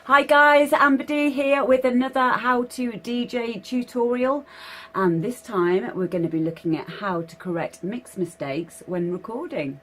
Hi guys, Amber D here with another how to DJ tutorial, and this time we're going to be looking at how to correct mix mistakes when recording.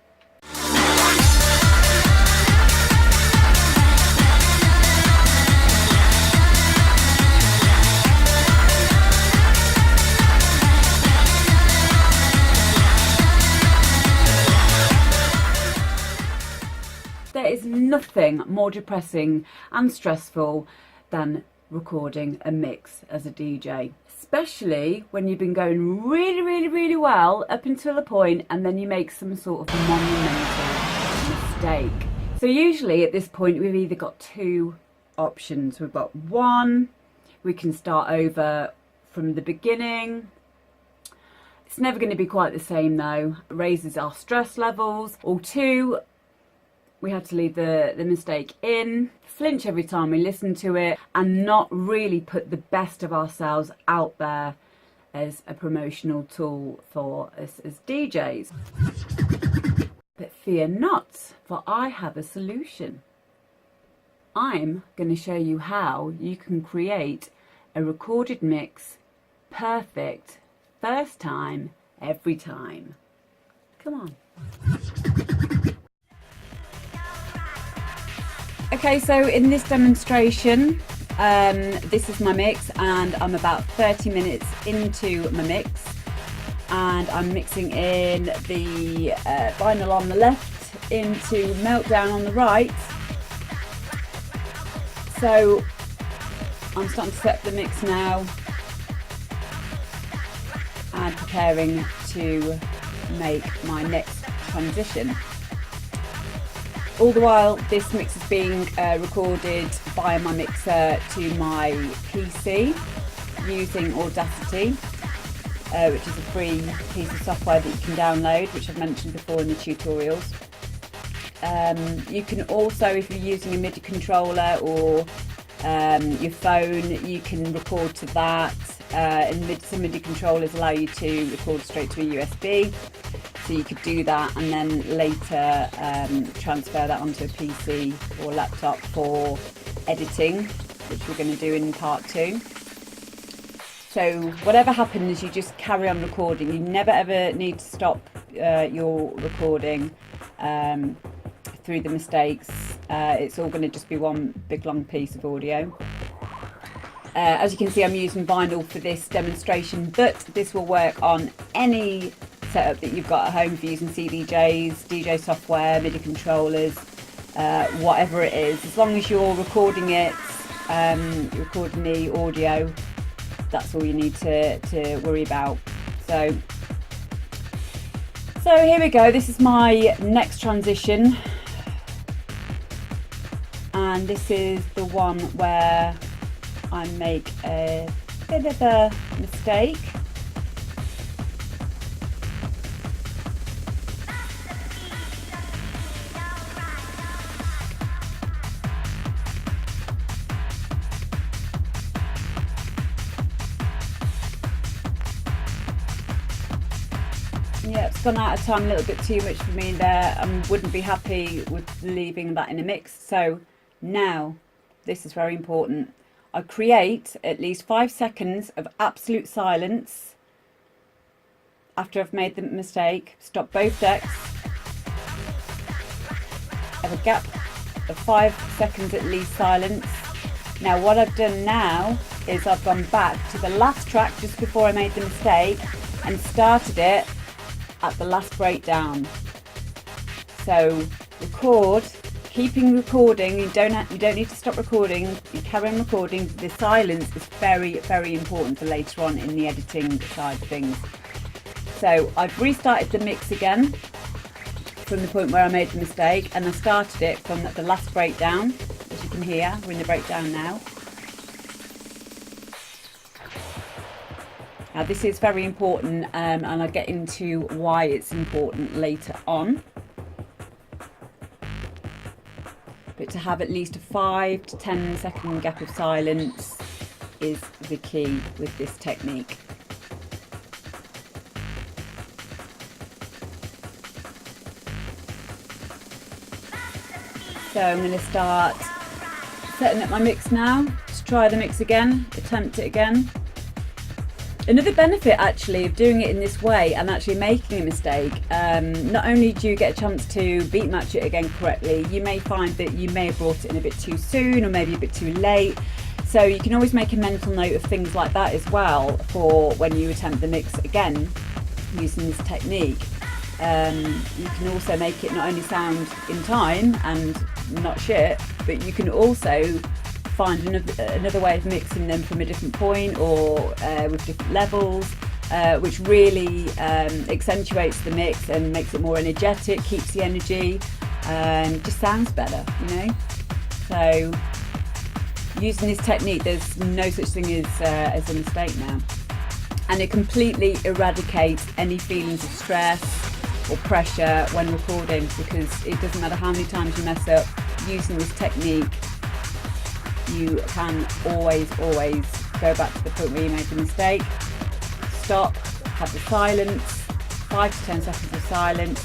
There is nothing more depressing and stressful than recording a mix as a DJ, especially when you've been going really well up until a point and then you make some sort of monumental mistake. So usually at this point we've either got two options. We've got one, we can start over from the beginning. It's never going to be quite the same though, it raises our stress levels. Or two, we have to leave the mistake in, flinch every time we listen to it, and not really put the best of ourselves out there as a promotional tool for us as DJs. But fear not, for I have a solution. I'm going to show you how you can create a recorded mix perfect, first time, every time. Come on. Okay, so in this demonstration, this is my mix and I'm about 30 minutes into my mix, and I'm mixing in the vinyl on the left into Meltdown on the right. So I'm starting to set up the mix now and preparing to make my next transition. All the while this mix is being recorded via my mixer to my PC using Audacity, which is a free piece of software that you can download, which I've mentioned before in the tutorials. You can also, if you're using a MIDI controller or your phone, you can record to that. And some MIDI controllers allow you to record straight to a USB. So you could do that and then later transfer that onto a PC or laptop for editing, which we're going to do in part 2. So whatever happens, you just carry on recording. You never ever need to stop your recording through the mistakes. It's all going to just be one big long piece of audio. As you can see, I'm using vinyl for this demonstration, but this will work on any setup that you've got at home if you're using CDJs, DJ software, MIDI controllers, whatever it is. As long as you're recording it, recording the audio, that's all you need to worry about. So here we go. This is my next transition, and this is the one where I make a bit of a mistake. Yeah, it's gone out of time a little bit too much for me there. I wouldn't be happy with leaving that in a mix. So now, this is very important. I create at least 5 seconds of absolute silence after I've made the mistake. Stop both decks. Have a gap of 5 seconds at least silence. Now what I've done now is I've gone back to the last track just before I made the mistake and started it at the last breakdown. So record, keeping recording. You don't need to stop recording. You carry on recording. The silence is very important for later on in the editing side of things. So I've restarted the mix again from the point where I made the mistake, and I started it from the last breakdown. As you can hear, we're in the breakdown now. Now this is very important, and I'll get into why it's important later on. But to have at least a 5 to 10 second gap of silence is the key with this technique. So I'm going to start setting up my mix now to try the mix again, attempt it again. Another benefit actually of doing it in this way and actually making a mistake, not only do you get a chance to beat match it again correctly, you may find that you may have brought it in a bit too soon or maybe a bit too late. So you can always make a mental note of things like that as well for when you attempt the mix again using this technique. You can also make it not only sound in time and not shit, but you can also find another way of mixing them from a different point or with different levels, which really accentuates the mix and makes it more energetic, keeps the energy, just sounds better, you know. So using this technique, there's no such thing as a mistake now, and it completely eradicates any feelings of stress or pressure when recording, because it doesn't matter how many times you mess up using this technique, you can always go back to the point where you made the mistake, stop, have the silence, 5 to 10 seconds of silence,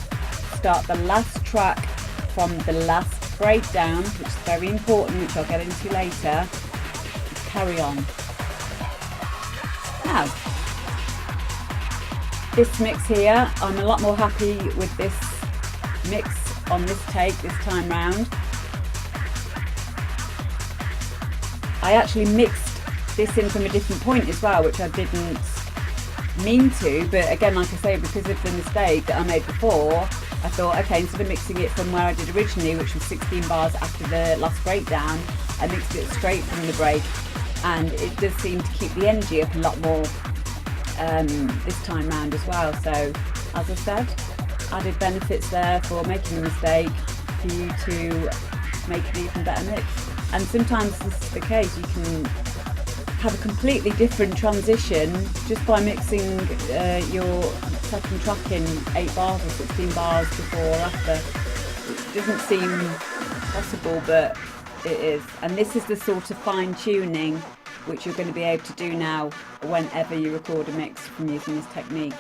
start the last track from the last breakdown, which is very important, which I'll get into later, carry on. Now, this mix here, I'm a lot more happy with this mix on this take this time round. I actually mixed this in from a different point as well, which I didn't mean to, but again, like I say, because of the mistake that I made before, I thought, okay, instead of mixing it from where I did originally, which was 16 bars after the last breakdown, I mixed it straight from the break, and it does seem to keep the energy up a lot more this time round as well. So, as I said, added benefits there for making a mistake for you to make an even better mix. And sometimes this is the case, you can have a completely different transition just by mixing your second track in 8 bars or 16 bars before or after. It doesn't seem possible, but it is. And this is the sort of fine tuning which you're going to be able to do now whenever you record a mix from using this technique.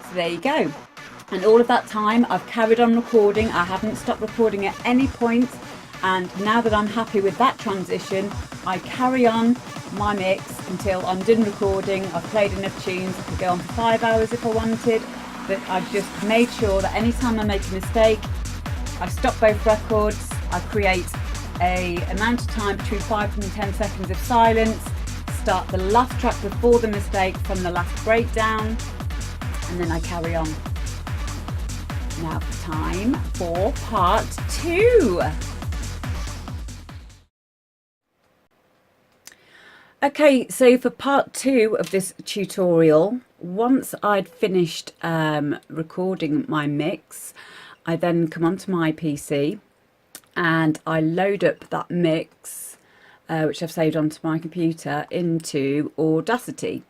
So there you go. And all of that time I've carried on recording. I haven't stopped recording at any point. And now that I'm happy with that transition, I carry on my mix until I'm done recording. I've played enough tunes, I could go on for 5 hours if I wanted, but I've just made sure that anytime I make a mistake, I stop both records, I create a amount of time between 5 and 10 seconds of silence, start the last track before the mistake from the last breakdown, and then I carry on. Now time for part 2. Okay, so for part 2 of this tutorial, once I'd finished recording my mix, I then come onto my PC and I load up that mix, which I've saved onto my computer, into Audacity.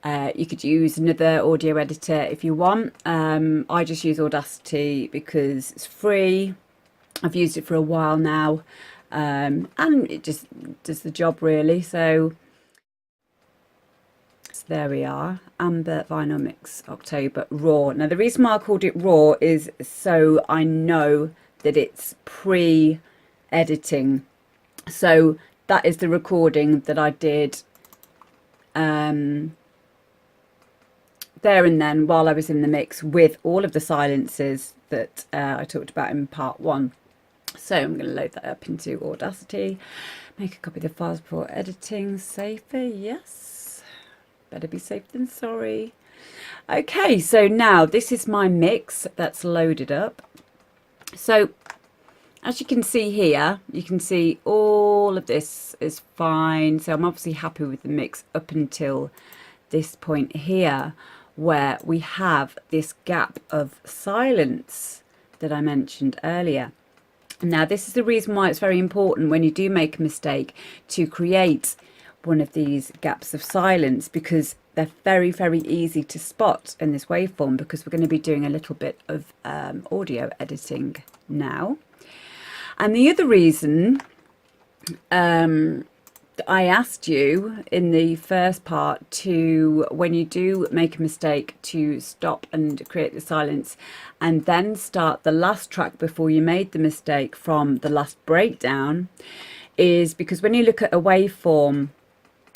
You could use another audio editor if you want. I just use Audacity because it's free. I've used it for a while now. And it just does the job really. So there we are, Amber Vinyl Mix October Raw. Now the reason why I called it Raw is so I know that it's pre-editing. So that is the recording that I did there and then while I was in the mix with all of the silences that I talked about in part 1. So I'm going to load that up into Audacity, make a copy of the files before editing, safer, yes, better be safe than sorry. Okay, so now this is my mix that's loaded up. So as you can see here, you can see all of this is fine. So I'm obviously happy with the mix up until this point here, where we have this gap of silence that I mentioned earlier. Now, this is the reason why it's very important when you do make a mistake to create one of these gaps of silence, because they're very, very easy to spot in this waveform, because we're going to be doing a little bit of audio editing now. And the other reason I asked you in the first part to, when you do make a mistake, to stop and create the silence and then start the last track before you made the mistake from the last breakdown, is because when you look at a waveform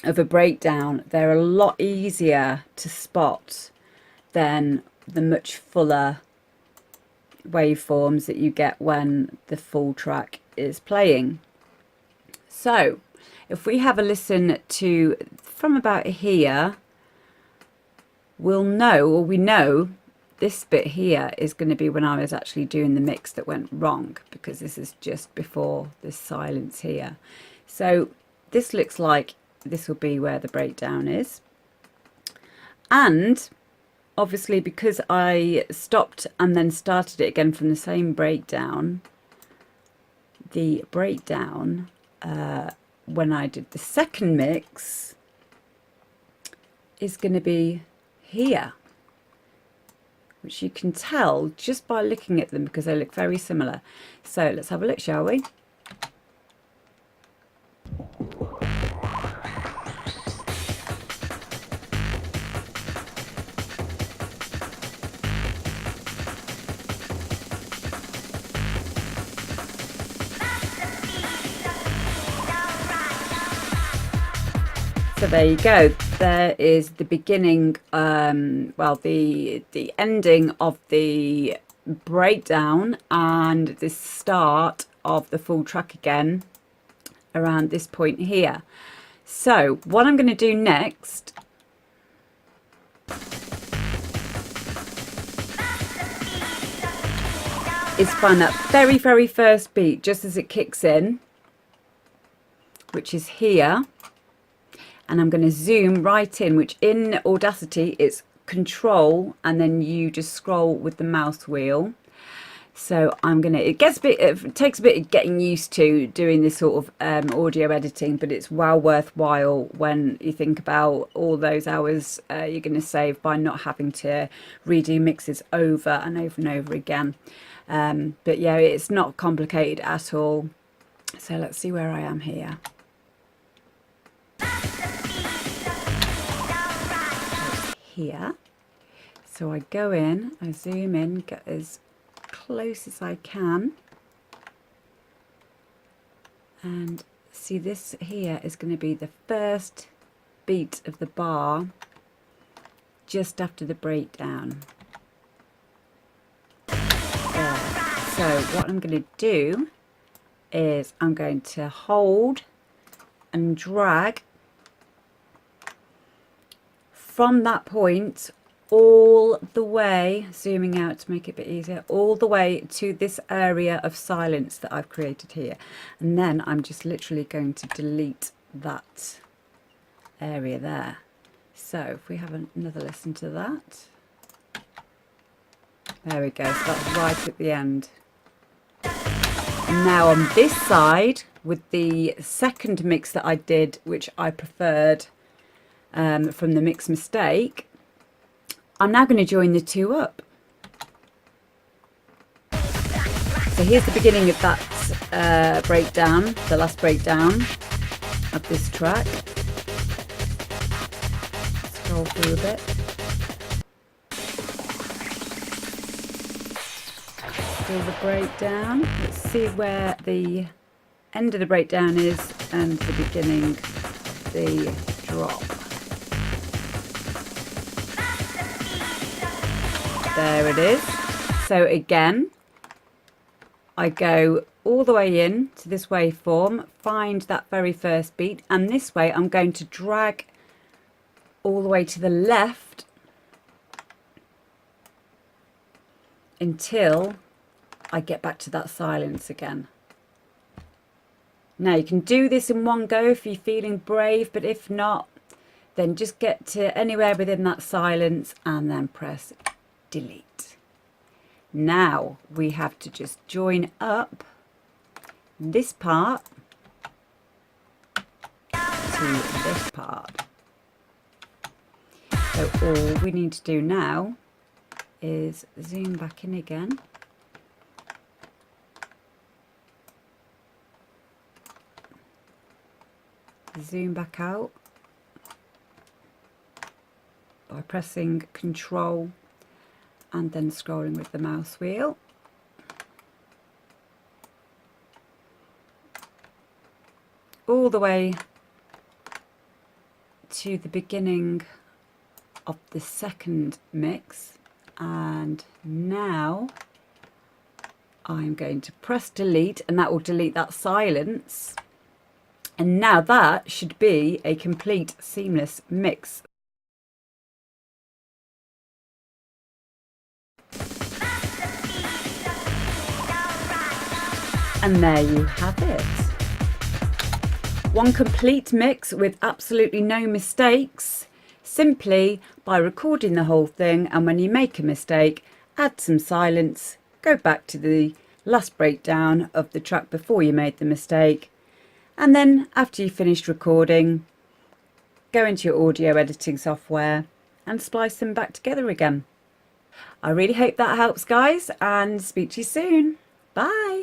of a breakdown, they're a lot easier to spot than the much fuller waveforms that you get when the full track is playing. So if we have a listen to from about here, we'll know, or we know, this bit here is going to be when I was actually doing the mix that went wrong, because this is just before this silence here. So this looks like this will be where the breakdown is. And obviously, because I stopped and then started it again from the same breakdown, the breakdown when I did the second mix is going to be here, which you can tell just by looking at them because they look very similar. So let's have a look, shall we? So there you go. There is the beginning, well, the ending of the breakdown and the start of the full track again around this point here. So what I'm going to do next is find that very, very first beat just as it kicks in, which is here. And I'm going to zoom right in, which in Audacity it's Control and then you just scroll with the mouse wheel. So I'm going to, it takes a bit of getting used to doing this sort of audio editing, but it's well worthwhile when you think about all those hours you're going to save by not having to redo mixes over and over and over again. But yeah, it's not complicated at all. So let's see where I am here. Here, so I go in, I zoom in, get as close as I can, and see this here is going to be the first beat of the bar just after the breakdown. There. So what I'm going to do is I'm going to hold and drag from that point all the way, zooming out to make it a bit easier, all the way to this area of silence that I've created here. And then I'm just literally going to delete that area there. So if we have another listen to that. There we go, so that's right at the end. And now on this side, with the second mix that I did, which I preferred from the mix mistake, I'm now going to join the two up. So here's the beginning of that breakdown, the last breakdown of this track. Scroll through a bit. Still the breakdown. Let's see where the end of the breakdown is and the beginning, the drop. There it is. So again, I go all the way in to this waveform, find that very first beat, and this way I'm going to drag all the way to the left until I get back to that silence again. Now you can do this in one go if you're feeling brave, but if not, then just get to anywhere within that silence and then press delete. Now we have to just join up this part to this part. So all we need to do now is zoom back in again. Zoom back out by pressing Control and then scrolling with the mouse wheel. all the way to the beginning of the second mix, and now I'm going to press delete, and that will delete that silence, and now that should be a complete seamless mix. And there you have it. One complete mix with absolutely no mistakes, simply by recording the whole thing, and when you make a mistake, add some silence, go back to the last breakdown of the track before you made the mistake, and then after you finished recording, go into your audio editing software and splice them back together again. I really hope that helps, guys, and speak to you soon. Bye.